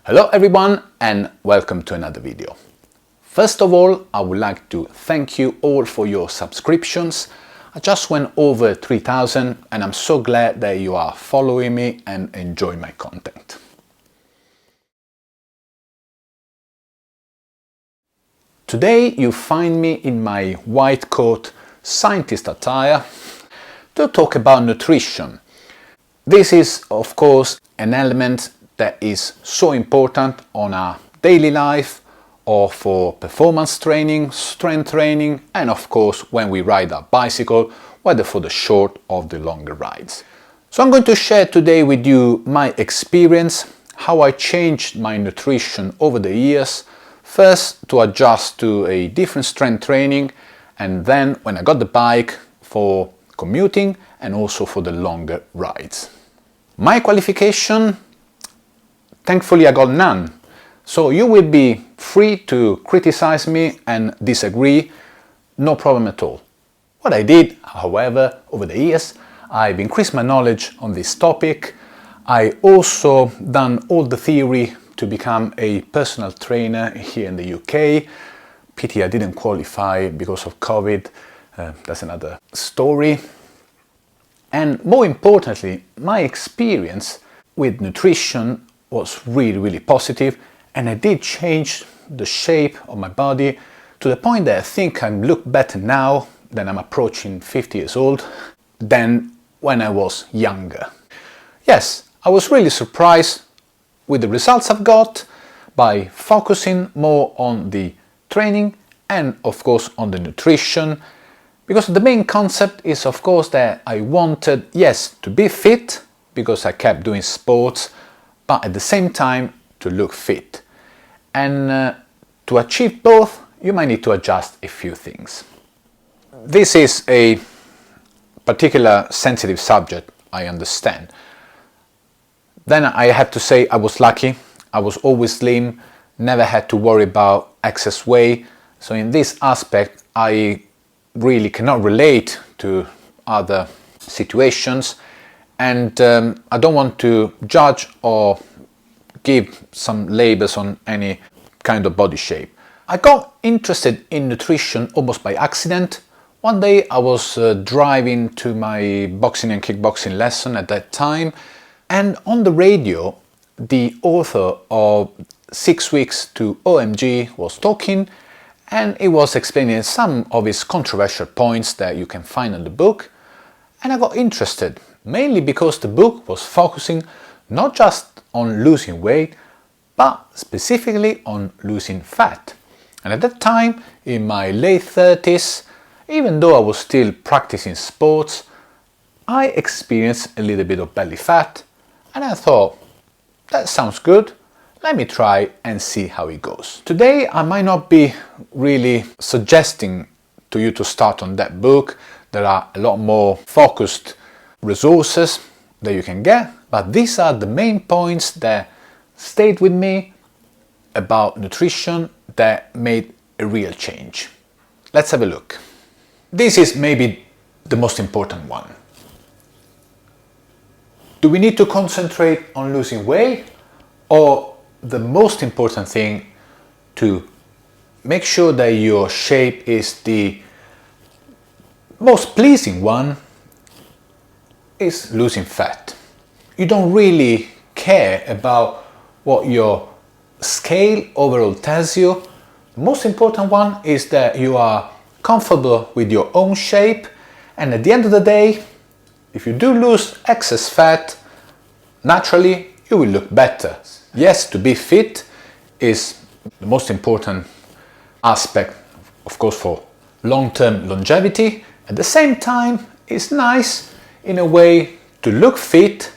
Hello everyone and welcome to another video. First of all, I would like to thank you all for your subscriptions. I just went over 3,000 and I'm so glad that you are following me and enjoy my content. Today you find me in my white coat scientist attire to talk about nutrition. This is of course an element that is so important on our daily life or for performance training, strength training, and of course when we ride our bicycle, whether for the short or the longer rides. So I'm going to share today with you my experience, how I changed my nutrition over the years, first to adjust to a different strength training, and then when I got the bike for commuting and also for the longer rides. My qualification, thankfully I got none, so you will be free to criticize me and disagree, no problem at all. What I did, however, over the years, I've increased my knowledge on this topic. I also done all the theory to become a personal trainer here in the UK. Pity I didn't qualify because of COVID, that's another story. And more importantly, my experience with nutrition was really positive, and I did change the shape of my body to the point that I think I look better now than I'm approaching 50 years old than when I was younger. Yes, I was really surprised with the results I've got by focusing more on the training and of course on the nutrition, because the main concept is of course that I wanted, yes, to be fit because I kept doing sports, but at the same time to look fit. And to achieve both, you might need to adjust a few things. This is a particular sensitive subject, I understand. Then I have to say I was lucky. I was always slim, never had to worry about excess weight. So in this aspect, I really cannot relate to other situations. And I don't want to judge or give some labels on any kind of body shape. I got interested in nutrition almost by accident. One day I was driving to my boxing and kickboxing lesson at that time, and on the radio the author of 6 Weeks to OMG was talking, and he was explaining some of his controversial points that you can find in the book, and I got interested, mainly because the book was focusing not just on losing weight, but specifically on losing fat. And at that time, in my late 30s, even though I was still practicing sports, I experienced a little bit of belly fat, and I thought, that sounds good, let me try and see how it goes. Today I might not be really suggesting to you to start on that book. There are a lot more focused resources that you can get, but these are the main points that stayed with me about nutrition that made a real change. Let's have a look. This is maybe the most important one. Do we need to concentrate on losing weight, or the most important thing to make sure that your shape is the most pleasing one is losing fat? You don't really care about what your scale overall tells you. The most important one is that you are comfortable with your own shape, and at the end of the day, if you do lose excess fat, naturally you will look better. Yes, to be fit is the most important aspect, of course, for long-term longevity. At the same time, it's nice in a way to look fit,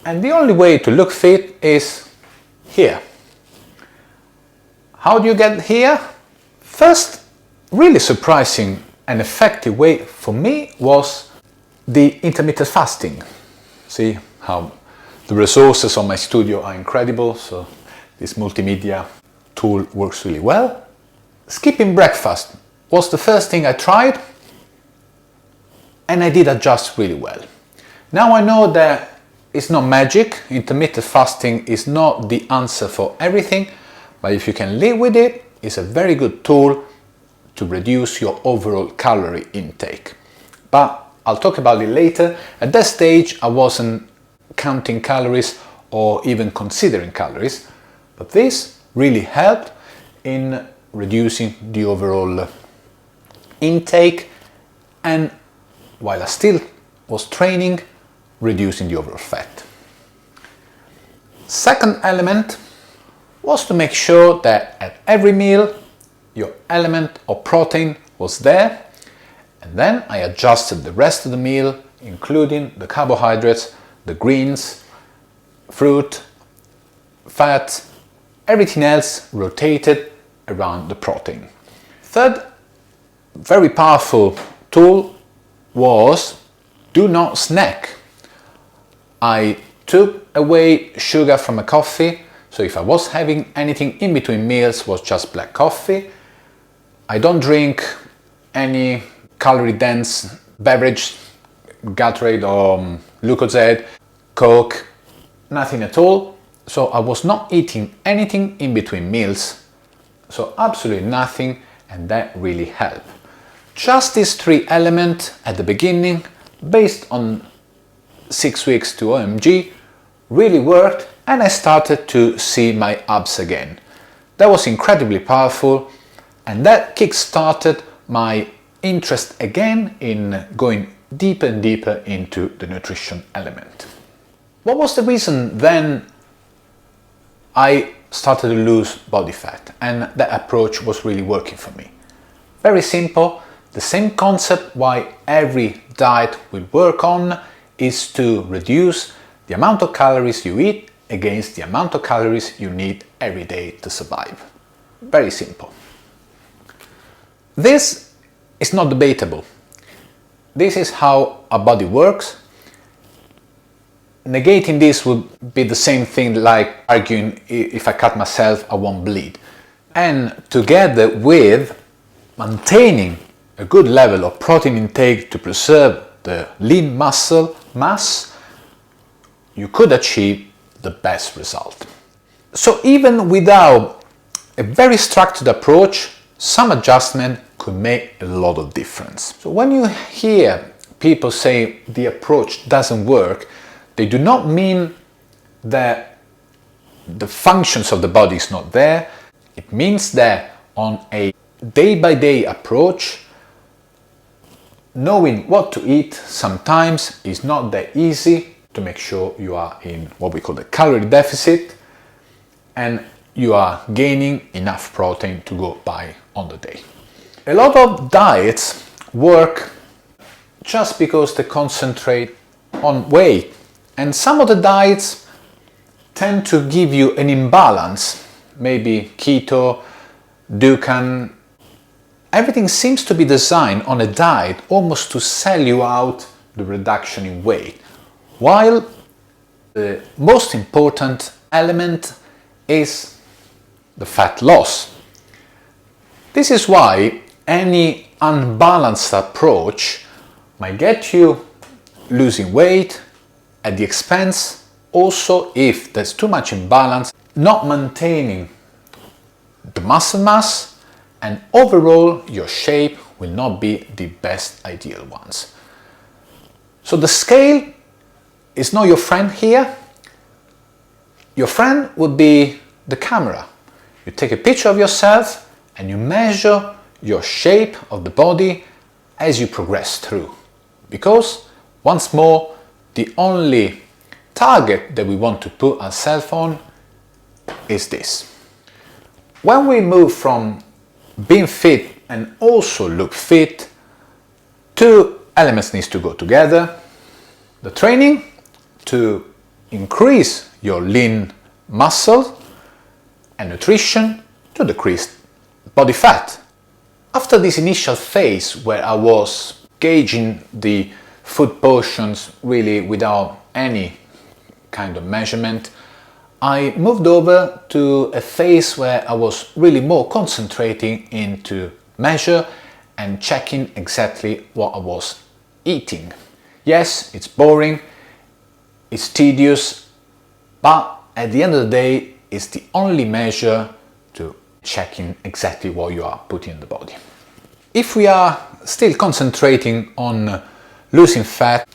and the only way to look fit is here. How do you get here? First, really surprising and effective way for me was the intermittent fasting. See how the resources on my studio are incredible, so this multimedia tool works really well. Skipping breakfast was the first thing I tried, and I did adjust really well. Now I know that It's not magic. Intermittent fasting is not the answer for everything, but if you can live with it, it's a very good tool to reduce your overall calorie intake. But I'll talk about it later. At that stage, I wasn't counting calories or even considering calories, but this really helped in reducing the overall intake, and while I still was training, reducing the overall fat. Second element was to make sure that at every meal your element of protein was there, and then I adjusted the rest of the meal, including the carbohydrates, the greens, fruit, fat, everything else rotated around the protein. Third very powerful tool was do not snack. I took away sugar from a coffee, so if I was having anything in between meals, it was just black coffee. I don't drink any calorie dense beverage, Gatorade or Lucozade, Coke, nothing at all. So I was not eating anything in between meals, so absolutely nothing, and that really helped. Just these three elements at the beginning, based on 6 weeks to OMG, really worked, and I started to see my abs again. That was incredibly powerful, and that kick-started my interest again in going deeper and deeper into the nutrition element. What was the reason then I started to lose body fat, and that approach was really working for me? Very simple. The same concept why every diet will work on is to reduce the amount of calories you eat against the amount of calories you need every day to survive. Very simple. This is not debatable. This is how our body works. Negating this would be the same thing like arguing if I cut myself, I won't bleed. And together with maintaining a good level of protein intake to preserve the lean muscle mass, you could achieve the best result. So even without a very structured approach, some adjustment could make a lot of difference. So when you hear people say the approach doesn't work, they do not mean that the functions of the body is not there. It means that on a day-by-day approach, knowing what to eat sometimes is not that easy to make sure you are in what we call the calorie deficit and you are gaining enough protein to go by on the day. A lot of diets work just because they concentrate on weight, and some of the diets tend to give you an imbalance, maybe keto, Dukan. Everything seems to be designed on a diet almost to sell you out the reduction in weight, while the most important element is the fat loss. This is why any unbalanced approach might get you losing weight at the expense, also if there's too much imbalance, not maintaining the muscle mass, and overall your shape will not be the best ideal ones. So the scale is not your friend here. Your friend would be the camera. You take a picture of yourself and you measure your shape of the body as you progress through. Because, once more, the only target that we want to put ourselves on is this. When we move from being fit and also look fit, two elements need to go together. The training to increase your lean muscle, and nutrition to decrease body fat. After this initial phase where I was gauging the food portions really without any kind of measurement, I moved over to a phase where I was really more concentrating into measure and checking exactly what I was eating. Yes, it's boring. it's tedious, but at the end of the day, it's the only measure to checking exactly what you are putting in the body. If we are still concentrating on losing fat,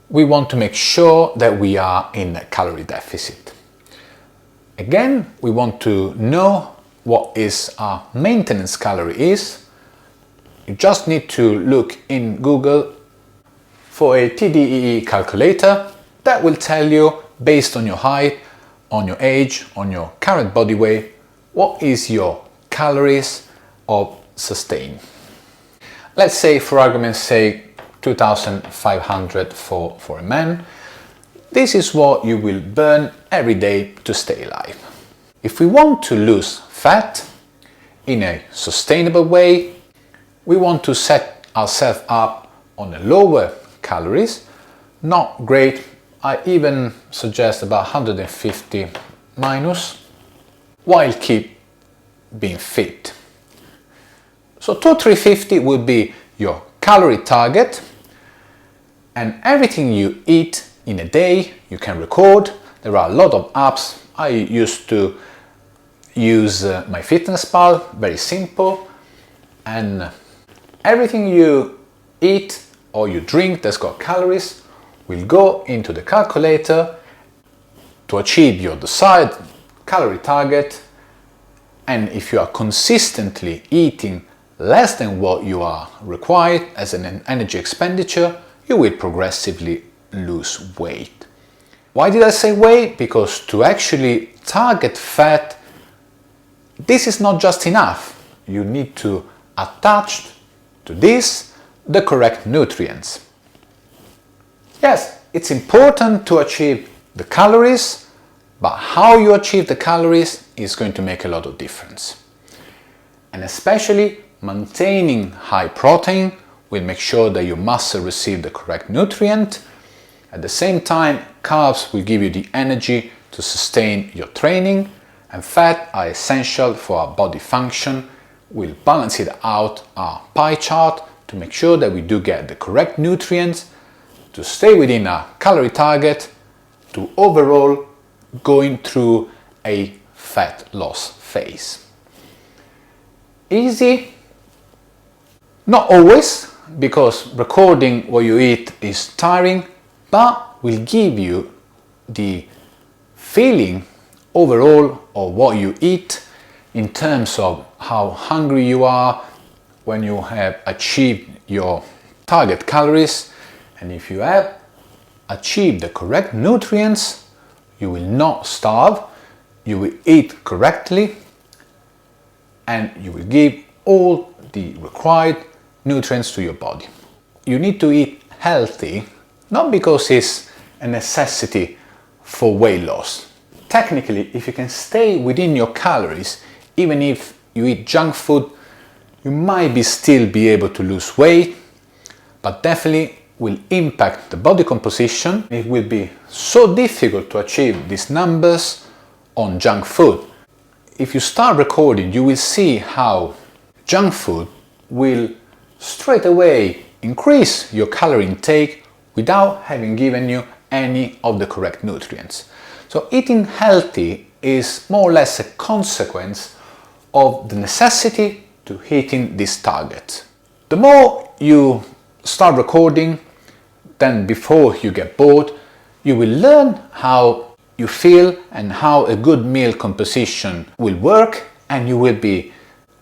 we want to make sure that we are in a calorie deficit. Again, we want to know what is our maintenance calorie is. You just need to look in Google for a TDEE calculator that will tell you, based on your height, on your age, on your current body weight, what is your calories of sustain. Let's say, for argument's sake, 2,500 for a man. This is what you will burn every day to stay alive. If we want to lose fat in a sustainable way, we want to set ourselves up on a lower calories, not great. I even suggest about 150 minus, while keep being fit. So 2,350 would be your calorie target, and everything you eat in a day you can record. There are a lot of apps. I used to use MyFitnessPal, very simple, and everything you eat or you drink that's got calories will go into the calculator to achieve your desired calorie target. And if you are consistently eating less than what you are required as an energy expenditure, you will progressively lose weight. Why did I say weight? Because to actually target fat, this is not just enough. You need to attach to this the correct nutrients. Yes, it's important to achieve the calories, but how you achieve the calories is going to make a lot of difference. And especially maintaining high protein will make sure that your muscle receive the correct nutrient. At the same time, carbs will give you the energy to sustain your training, and fat are essential for our body function. We'll balance it out our pie chart to make sure that we do get the correct nutrients to stay within our calorie target, to overall going through a fat loss phase. Easy? Not always, because recording what you eat is tiring, but will give you the feeling overall of what you eat in terms of how hungry you are when you have achieved your target calories. And if you have achieved the correct nutrients, you will not starve, you will eat correctly, and you will give all the required nutrients to your body. You need to eat healthy, not because it's a necessity for weight loss. Technically, if you can stay within your calories, even if you eat junk food, you might still be able to lose weight, but definitely will impact the body composition. It will be so difficult to achieve these numbers on junk food. If you start recording, you will see how junk food will straight away increase your calorie intake without having given you any of the correct nutrients. So eating healthy is more or less a consequence of the necessity to hitting this target. The more you start recording, then before you get bored, you will learn how you feel and how a good meal composition will work, and you will be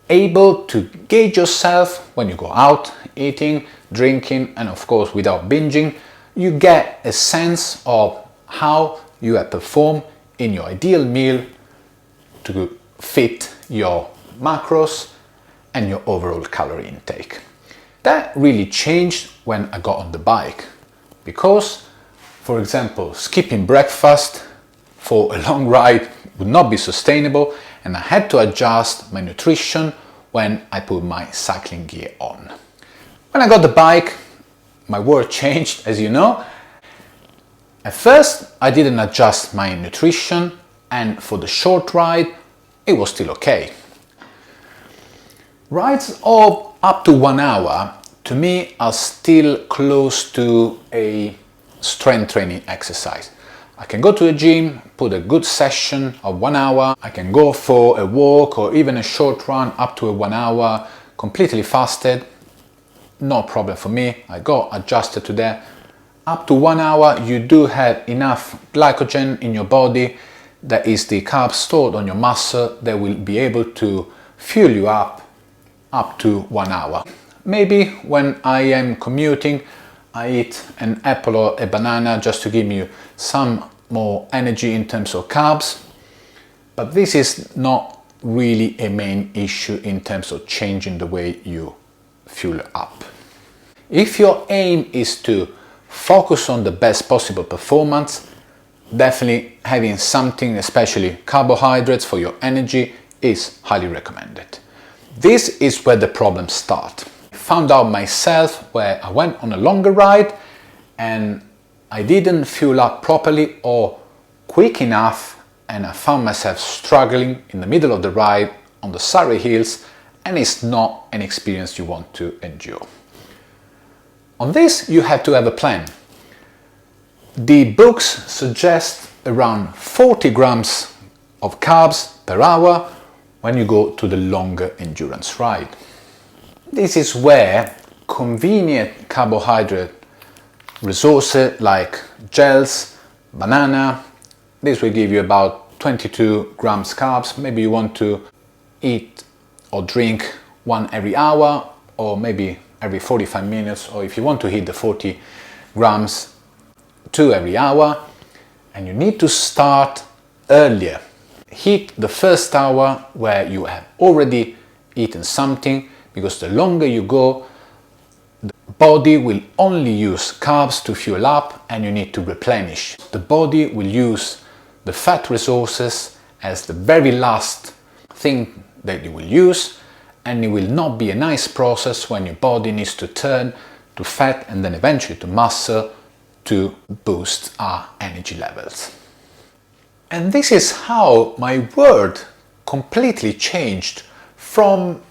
able to gauge yourself when you go out eating, drinking, and of course without binging. You get a sense of how you have performed in your ideal meal to fit your macros and your overall calorie intake. That really changed when I got on the bike, because, for example, skipping breakfast for a long ride would not be sustainable, and I had to adjust my nutrition when I put my cycling gear on. When I got the bike, my world changed, as you know. At first, I didn't adjust my nutrition, and for the short ride, it was still okay. Rides of up to 1 hour, to me, are still close to a strength training exercise. I can go to the gym, put a good session of 1 hour, I can go for a walk or even a short run up to 1 hour, completely fasted, no problem for me, I got adjusted to that. Up to 1 hour you do have enough glycogen in your body, that is the carbs stored on your muscle, that will be able to fuel you up to 1 hour. Maybe when I am commuting, I eat an apple or a banana just to give me some more energy in terms of carbs, but this is not really a main issue in terms of changing the way you fuel up. If your aim is to focus on the best possible performance, definitely having something, especially carbohydrates for your energy, is highly recommended. This is where the problems start. I found out myself where I went on a longer ride and I didn't fuel up properly or quick enough, and I found myself struggling in the middle of the ride on the Surrey Hills, and it's not an experience you want to endure. On this you have to have a plan. The books suggest around 40 grams of carbs per hour when you go to the longer endurance ride. This is where convenient carbohydrate resources like gels, banana, this will give you about 22 grams carbs. Maybe you want to eat or drink one every hour, or maybe every 45 minutes, or if you want to hit the 40 grams, 2 every hour. And you need to start earlier. Hit the first hour where you have already eaten something, because the longer you go, the body will only use carbs to fuel up and you need to replenish. The body will use the fat resources as the very last thing that you will use, and it will not be a nice process when your body needs to turn to fat and then eventually to muscle to boost our energy levels. And this is how my world completely changed from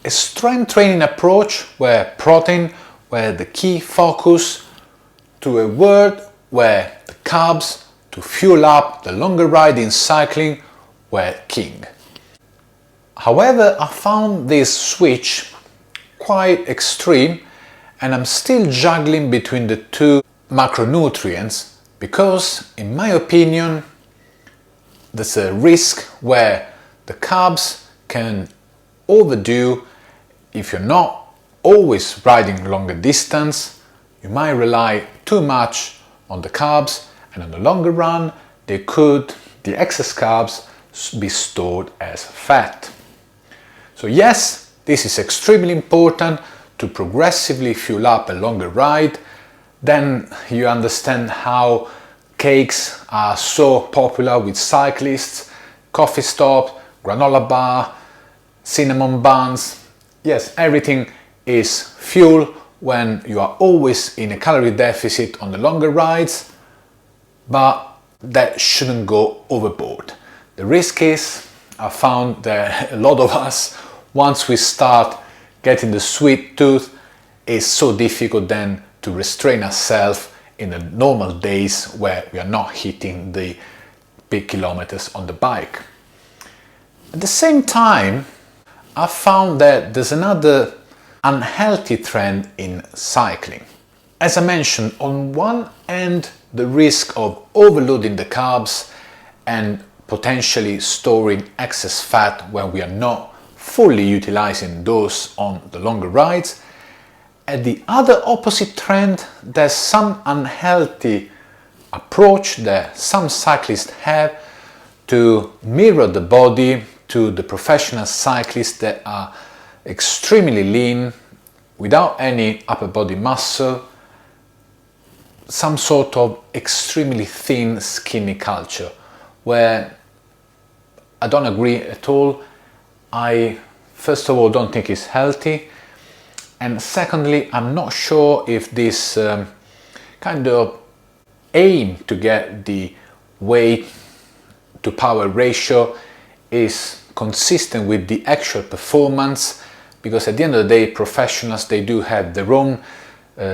a strength training approach where protein were the key focus to a world where the carbs to fuel up the longer ride in cycling were king. However, I found this switch quite extreme, and I'm still juggling between the two macronutrients because, in my opinion, there's a risk where the carbs can overdo. If you're not always riding longer distance, you might rely too much on the carbs, and on the longer run, the excess carbs be stored as fat. So yes, this is extremely important to progressively fuel up a longer ride. Then you understand how cakes are so popular with cyclists, coffee stop, granola bar, cinnamon buns. Yes, everything is fuel when you are always in a calorie deficit on the longer rides, but that shouldn't go overboard. The risk is, I found that a lot of us, once we start getting the sweet tooth, it's so difficult then to restrain ourselves in the normal days where we are not hitting the big kilometers on the bike. At the same time, I found that there's another unhealthy trend in cycling. As I mentioned, on one end, the risk of overloading the carbs and potentially storing excess fat when we are not fully utilizing those on the longer rides. At the other opposite trend, there's some unhealthy approach that some cyclists have to mirror the body to the professional cyclists that are extremely lean, without any upper body muscle, some sort of extremely thin, skinny culture, where I don't agree at all. I, first of all, don't think it's healthy, and secondly, I'm not sure if this kind of aim to get the weight to power ratio is consistent with the actual performance, because at the end of the day, professionals, they do have their own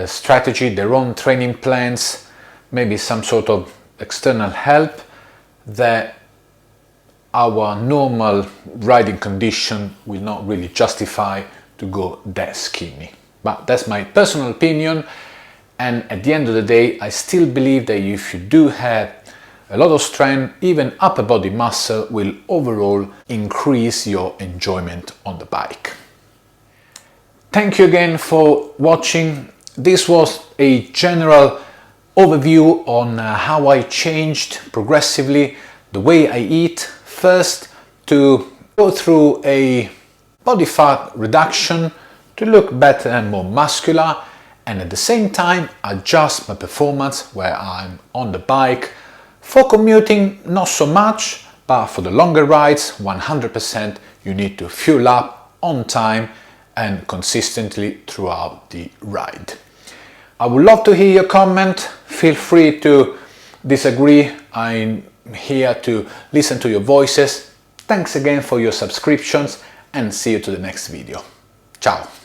strategy, their own training plans, maybe some sort of external help that our normal riding condition will not really justify to go that skinny. But that's my personal opinion, and at the end of the day I still believe that if you do have a lot of strength, even upper body muscle will overall increase your enjoyment on the bike. Thank you again for watching. This was a general overview on how I changed progressively the way I eat. First, to go through a body fat reduction to look better and more muscular, and at the same time adjust my performance where I'm on the bike. For commuting, not so much, but for the longer rides, 100% you need to fuel up on time and consistently throughout the ride. I would love to hear your comment. Feel free to disagree. I'm here to listen to your voices. Thanks again for your subscriptions, and see you to the next video. Ciao!